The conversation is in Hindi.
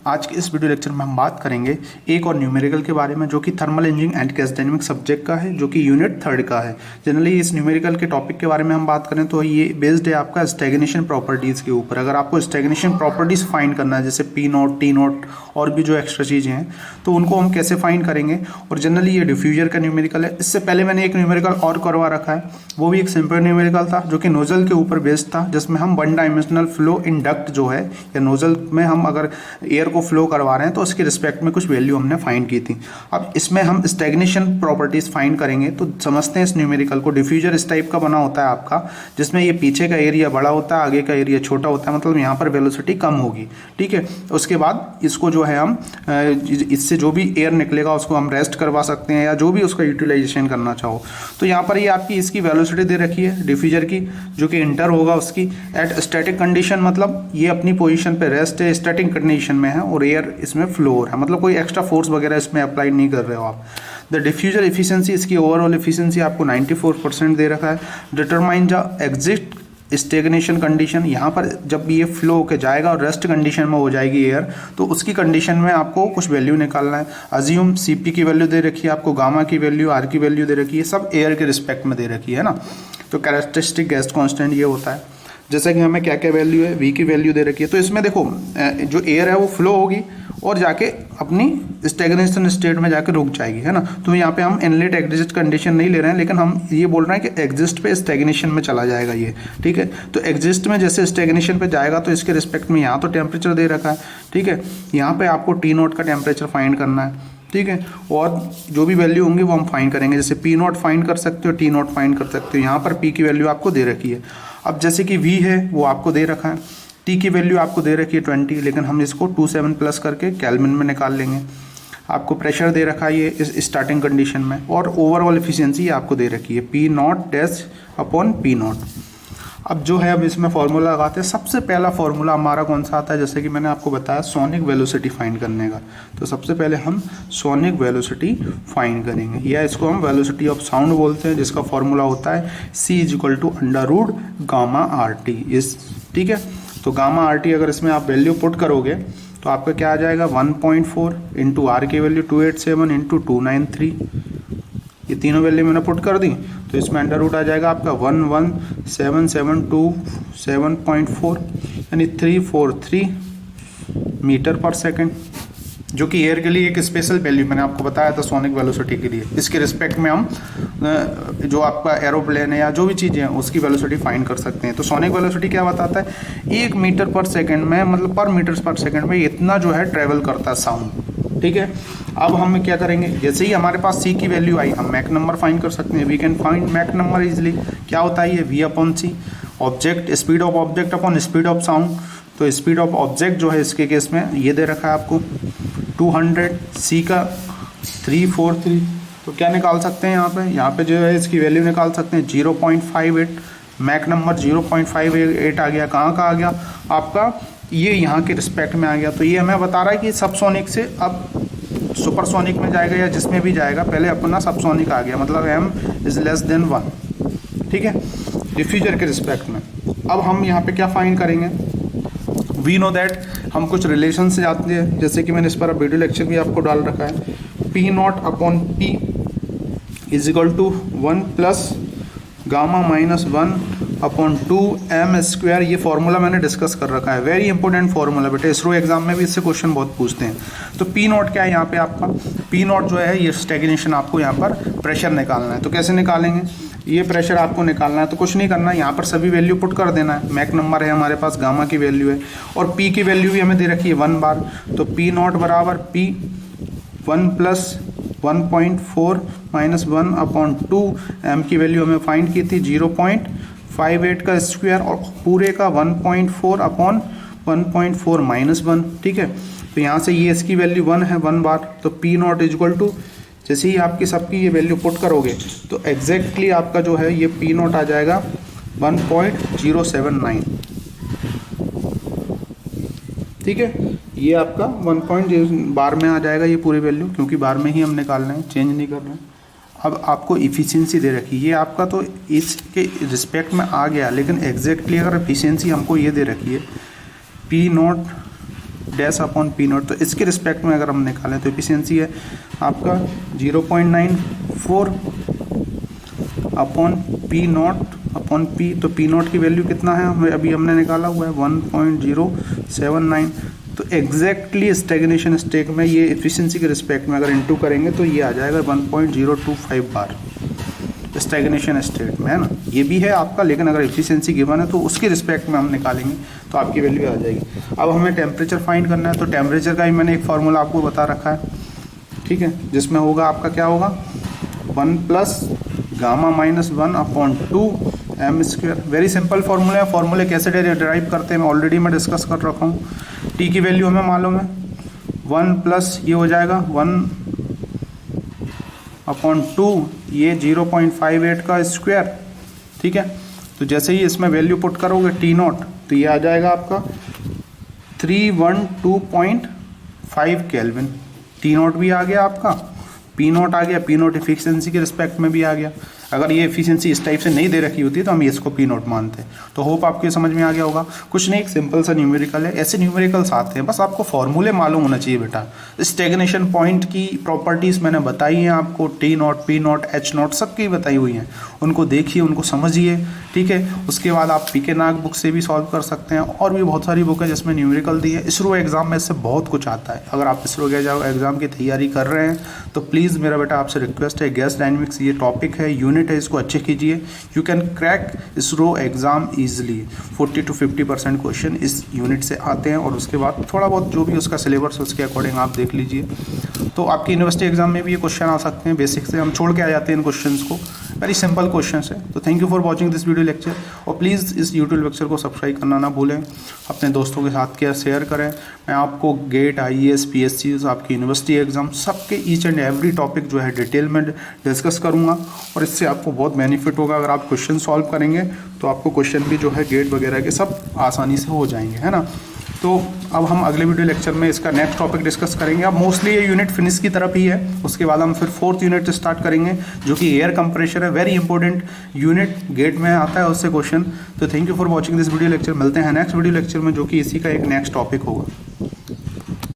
आज के इस वीडियो लेक्चर में हम बात करेंगे एक और न्यूमेरिकल के बारे में जो कि thermal engineering and gas dynamic subject का है, जो कि यूनिट 3 का है। जनरली इस न्यूमेरिकल के टॉपिक के बारे में हम बात करें तो ये बेस्ड है आपका स्टैग्नेशन प्रॉपर्टीज़ के ऊपर। अगर आपको स्टैग्नेशन प्रॉपर्टीज़ फाइंड करना है, जैसे पी नोट, टी नोट और भी जो एक्स्ट्रा चीज़ें हैं, तो उनको हम कैसे फाइंड करेंगे। और जनरली ये डिफ्यूजर का न्यूमेरिकल है। इससे पहले मैंने एक न्यूमेरिकल और करवा रखा है, वो भी एक सिंपल न्यूमेरिकल था जो कि नोजल के ऊपर बेस्ड था, जिसमें हम one dimensional flow in duct जो है या नोजल में हम अगर एयर को फ्लो करवा रहे हैं तो उसके रिस्पेक्ट में कुछ वैल्यू हमने फाइंड की थी। अब इसमें हम स्टैग्नेशन प्रॉपर्टीज फाइंड करेंगे। तो समझते हैं इस न्यूमेरिकल को। डिफ्यूजर इस टाइप का बना होता है आपका, जिसमें ये पीछे का एरिया बड़ा होता है, आगे का एरिया छोटा होता है, मतलब यहाँ पर वेलोसिटी कम होगी। ठीक है, उसके बाद इसको जो है हम इससे जो भी एयर निकलेगा उसको हम रेस्ट करवा सकते हैं या जो भी उसका यूटिलाइजेशन करना चाहो। तो यहाँ पर ये आपकी इसकी वेलोसिटी दे रखी है डिफ्यूजर की, जो कि इंटर होगा उसकी एट स्टैटिक कंडीशन, मतलब ये अपनी पोजीशन पे रेस्ट है, स्टैटिक कंडीशन में है और एयर इसमें फ्लो हो रहा है, मतलब कोई एक्स्ट्रा फोर्स वगैरह इसमें अप्लाई नहीं कर रहे हो आप। द डिफ्यूजर एफिशिएंसी, इसकी ओवरऑल एफिशिएंसी आपको 94% दे रखा है। Determine the exit stagnation condition, यहाँ पर जब ये फ्लो होकर जाएगा और रेस्ट कंडीशन में हो जाएगी एयर, तो उसकी कंडीशन में आपको कुछ वैल्यू निकालना है। अज्यूम सीपी की वैल्यू दे रखी है आपको, गामा की वैल्यू, आर की वैल्यू दे रखी है, सब एयर के रिस्पेक्ट में दे रखी है ना। तो कैरेक्टरिस्टिक गैस कांस्टेंट ये होता है, जैसे कि हमें क्या क्या वैल्यू है, वी की वैल्यू दे रखी है। तो इसमें देखो जो एयर है वो फ्लो होगी और जाके अपनी स्टैग्नेशन स्टेट में जाके रुक जाएगी, है ना। तो यहाँ पे हम इनलेट एग्जिस्ट कंडीशन नहीं ले रहे हैं, लेकिन हम ये बोल रहे हैं कि एग्जिस्ट पे स्टैग्नेशन में चला जाएगा ये। ठीक है, तो एग्जिस्ट में जैसे स्टैग्नेशन पे जाएगा तो इसके रिस्पेक्ट में यहाँ तो टेम्परेचर दे रखा है। ठीक है, यहाँ पे आपको टी नोट का टेम्परेचर फाइंड करना है। ठीक है, और जो भी वैल्यू होंगी वो हम फाइंड करेंगे, जैसे पी नोट फाइंड कर सकते हो, टी नोट फाइंड कर सकते हो। यहाँ पर पी की वैल्यू आपको दे रखी है। अब जैसे कि वी है वो आपको दे रखा है, टी की वैल्यू आपको दे रखी है 20, लेकिन हम इसको 27 प्लस करके केल्विन में निकाल लेंगे। आपको प्रेशर दे रखा है ये इस स्टार्टिंग कंडीशन में, और ओवरऑल एफिशिएंसी आपको दे रखी है P not dash upon P not. अब जो है, अब इसमें फॉर्मूला लगाते हैं। सबसे पहला फॉर्मूला हमारा कौन सा आता है, जैसे कि मैंने आपको बताया सोनिक वेलोसिटी फाइंड करने का। तो सबसे पहले हम सोनिक वेलोसिटी फाइंड करेंगे, या इसको हम वेलोसिटी ऑफ साउंड बोलते हैं, जिसका फॉर्मूला होता है C = under root gamma RT इस। ठीक है, तो गामा RT अगर इसमें आप वैल्यू पुट करोगे तो आपका क्या आ जाएगा, 1.4 इंटू आर की वैल्यू 287 इंटू 293, ये तीनों वैल्यू मैंने पुट कर दी। तो इसमें अंडर रूट आ जाएगा आपका 11727.4 यानी 343 मीटर पर सेकेंड, जो कि एयर के लिए एक स्पेशल वैल्यू मैंने आपको बताया था सोनिक वेलोसिटी के लिए। इसके रिस्पेक्ट में हम जो आपका एरोप्लेन है या जो भी चीज़ें हैं उसकी वेलोसिटी फाइंड कर सकते हैं। तो सोनिक वेलोसिटी क्या बताता है, 1 मीटर पर सेकेंड में, मतलब पर मीटर पर सेकेंड में इतना जो है ट्रेवल करता है साउंड। ठीक है, अब हम क्या करेंगे, जैसे ही हमारे पास C की वैल्यू आई, हम मैक नंबर फाइंड कर सकते हैं। We can find Mach number easily. क्या होता है ये, V/C, object speed of object upon speed of sound. तो स्पीड ऑफ ऑब्जेक्ट जो है इसके केस में ये दे रखा है आपको 200, C का 343। तो क्या निकाल सकते हैं यहाँ पे जो है इसकी वैल्यू निकाल सकते हैं 0.58, मैक नंबर 0.58 आ गया। कहाँ का आ गया आपका, ये यहाँ के रिस्पेक्ट में आ गया। तो ये हमें बता रहा है कि सबसोनिक से अब सुपरसोनिक में जाएगा या जिसमें भी जाएगा, पहले अपना सबसोनिक आ गया, मतलब m < 1। ठीक है, डिफ्यूजर के रिस्पेक्ट में। अब हम यहाँ पे क्या फाइंड करेंगे, वी नो दैट, हम कुछ रिलेशन से जाते हैं, जैसे कि मैंने इस पर वीडियो लेक्चर भी आपको डाल रखा है। P not upon P is equal to 1 plus gamma -1 upon 2m²। ये फॉर्मूला मैंने डिस्कस कर रखा है, वेरी इंपॉर्टेंट फॉर्मूला बेटे, इसरो एग्जाम में भी इससे क्वेश्चन बहुत पूछते हैं। तो पी नॉट क्या है यहाँ पे आपका, पी नॉट जो है ये स्टैग्नेशन, आपको यहाँ पर प्रेशर निकालना है। तो कैसे निकालेंगे, ये प्रेशर आपको निकालना है तो कुछ नहीं करना है, यहाँ पर सभी वैल्यू पुट कर देना है। मैक नंबर है हमारे पास, गामा की वैल्यू है, और पी की वैल्यू भी हमें दे रखी है 1 बार। तो पी नॉट बराबर P 1 plus 1.4 minus 1 upon 2, M की वैल्यू हमें फाइंड की थी 0.58 का स्क्वायर, और पूरे का 1.4 अपॉन 1.4 माइनस 1। ठीक है, तो यहाँ से ये इसकी वैल्यू 1 है 1 बार। तो P not is equal to, जैसे ही आपकी सबकी ये वैल्यू पुट करोगे तो एग्जैक्टली आपका जो है ये पी नॉट आ जाएगा 1.079। ठीक है, ये आपका 1 बार में आ जाएगा ये पूरी वैल्यू, क्योंकि बार में ही हम निकाल रहे हैं, चेंज नहीं कर रहे हैं। अब आपको इफ़िशियंसी दे रखी है, ये आपका तो इसके रिस्पेक्ट में आ गया, लेकिन एग्जैक्टली अगर इफ़िशियंसी हमको ये दे रखी है P not dash upon P not. तो इसके रिस्पेक्ट में अगर हम निकालें तो एफिशिएंसी है आपका 0.94 upon P not upon P. तो पी नॉट की वैल्यू कितना है हमें अभी हमने निकाला हुआ है 1.079। तो एग्जैक्टली स्टैग्नेशन स्टेट में ये एफिशिएंसी के रिस्पेक्ट में अगर इनटू करेंगे तो ये आ जाएगा 1.025 बार स्टैग्नेशन स्टेट में, है ना। ये भी है आपका, लेकिन अगर एफिशिएंसी गिवन है तो उसके रिस्पेक्ट में हम निकालेंगे तो आपकी वैल्यू आ जाएगी। अब हमें टेम्परेचर फाइंड करना है, तो टेम्परेचर का ही मैंने एक फार्मूला आपको बता रखा है, ठीक है, जिसमें होगा आपका क्या होगा 1 plus gamma minus 1 upon 2 M square. Very simple formula है। फार्मूले कैसे डिराइव करते हैं मैं ऑलरेडी डिस्कस कर रखा हूँ। टी की वैल्यू हमें मालूम है 1 प्लस ये हो जाएगा 1 अपॉन 2 ये 0.58 का स्क्वायर, ठीक है। तो जैसे ही इसमें वैल्यू पुट करोगे टी नॉट तो ये आ जाएगा आपका 312.5 केल्विन। टी नॉट भी आ गया आपका, पी नॉट आ गया, पी नॉट एफिशिएंसी के रिस्पेक्ट में भी आ गया। अगर ये एफिशिएंसी इस टाइप से नहीं दे रखी होती तो हम इसको पी नॉट मानते हैं। तो होप आपको समझ में आ गया होगा। कुछ नहीं, एक सिंपल सा न्यूमेरिकल है। ऐसे न्यूमेरिकल्स आते हैं, बस आपको फॉर्मूले मालूम होना चाहिए बेटा। स्टैग्नेशन पॉइंट की प्रॉपर्टीज़ मैंने बताई हैं आपको, T not, P not, H not सबकी बताई हुई हैं। उनको देखिए, उनको समझिए, ठीक है। उसके बाद आप पी के नाग बुक से भी सॉल्व कर सकते हैं, और भी बहुत सारी बुक है जिसमें न्यूमेरिकल दी है। इसरो एग्जाम में इससे बहुत कुछ आता है। अगर आप इसरो एग्जाम की तैयारी कर रहे हैं तो प्लीज़ मेरा बेटा आपसे रिक्वेस्ट है, गैस डायनेमिक्स ये टॉपिक है, यूनिट है, इसको अच्छे कीजिए। You can crack ISRO exam easily. 40 to 50% question इस यूनिट से आते हैं, और उसके बाद थोड़ा बहुत जो भी उसका सिलेबस है उसके अकॉर्डिंग आप देख लीजिए। तो आपकी यूनिवर्सिटी एग्जाम में भी ये क्वेश्चन आ सकते हैं। बेसिक से हम छोड़ के आ जाते हैं इन क्वेश्चंस को, वेरी सिंपल क्वेश्चन है। तो thank you for watching this video lecture, और प्लीज़ इस यूट्यूब लेक्चर को सब्सक्राइब करना ना भूलें, अपने दोस्तों के साथ क्या शेयर करें। मैं आपको गेट, IAS, PSC, आपकी यूनिवर्सिटी एग्जाम सबके ईच एंड एवरी टॉपिक जो है डिटेल में डिस्कस करूँगा, और इससे आपको बहुत बेनिफिट होगा। अगर आप क्वेश्चन सॉल्व करेंगे तो आपको क्वेश्चन भी जो है गेट वगैरह के सब आसानी से हो जाएंगे, है ना। तो अब हम अगले वीडियो लेक्चर में इसका नेक्स्ट टॉपिक डिस्कस करेंगे। अब मोस्टली ये यूनिट फिनिश की तरफ ही है, उसके बाद हम फिर 4th यूनिट स्टार्ट करेंगे जो कि एयर कंप्रेशर है। वेरी इंपॉर्टेंट यूनिट, गेट में आता है उससे क्वेश्चन। तो thank you for watching this video lecture. मिलते हैं नेक्स्ट वीडियो लेक्चर में, जो कि इसी का एक नेक्स्ट टॉपिक होगा।